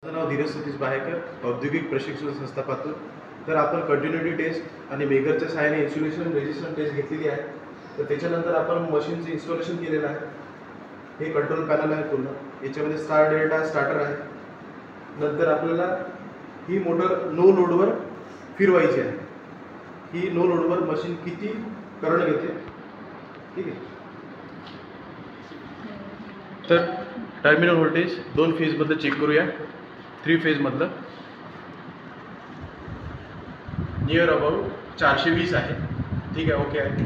माझं नाव धीरज सतीश बाहेकर, औद्योगिक प्रशिक्षण संस्था पातूर. तर आपण कंटिन्युटी टेस्ट आणि मेगरच्या सहाय्याने इन्सुलेशन रेजिस्टन्स टेस्ट घेतलेली आहे. तर त्याच्यानंतर आपण मशीनचं इन्स्टॉलेशन केलेलं आहे. हे कंट्रोल पॅनल आहे पूर्ण. याच्यामध्ये स्टार डेल्टा स्टार्टर आहे. नंतर आपल्याला ही मोटर नो लोडवर फिरवायची आहे. ही नो लोडवर मशीन किती करंट घेते, ठीक आहे. तर टर्मिनल व्होल्टेज 2 फेजमधलं चेक करूया. 3 फेजमधलं नियर अबाउट 420 आहे, ठीक आहे, ओके आहे.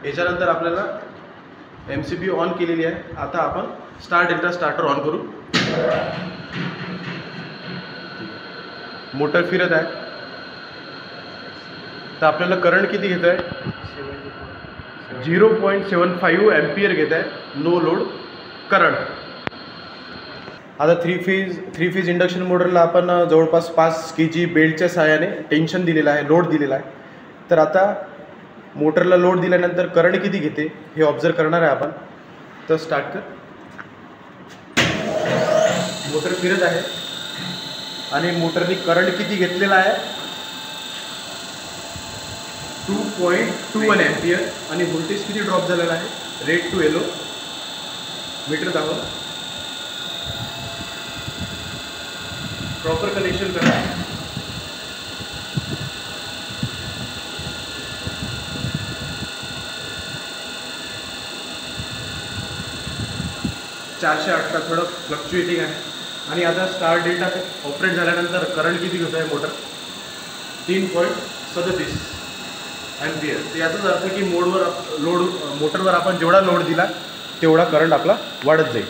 याच्यानंतर आपल्याला MCB ऑन केलेली आहे. आता आपण स्टार डेल्टा स्टार्टर ऑन करू. मोटर फिरत आहे. तर आपल्याला करंट किती घेत आहे, 0.75 एम्पियर घेत आहे नो लोड करंट. आता थ्री फेज इंडक्शन मोटरला आपण जवळपास 5 kg बेल्टच्या सहाय्याने टेन्शन दिलेलं आहे, लोड दिलेला आहे. तर आता मोटरला लोड दिल्यानंतर करंट किती घेते हे ऑब्झर्व करणार आहे आपण. तर स्टार्ट कर. मोटर फिरत आहे आणि मोटरने करंट किती घेतलेला आहे, 2.21 एम्पियर. आणि व्होल्टेज किती ड्रॉप झालेला आहे, रेड टू येलो. मीटर दाखव. प्रॉपर कनेक्शन करा. $418 थोडं फ्लक्च्युएटिंग आहे. आणि आता स्टार डेल्टा ऑपरेट झाल्यानंतर करंट किती घेतो आहे मोटर, 3.37 एम्पियर. तर याचाच अर्थ की मोटरवर आपण जेवढा लोड दिला तेवढा करंट आपला वाढत जाईल.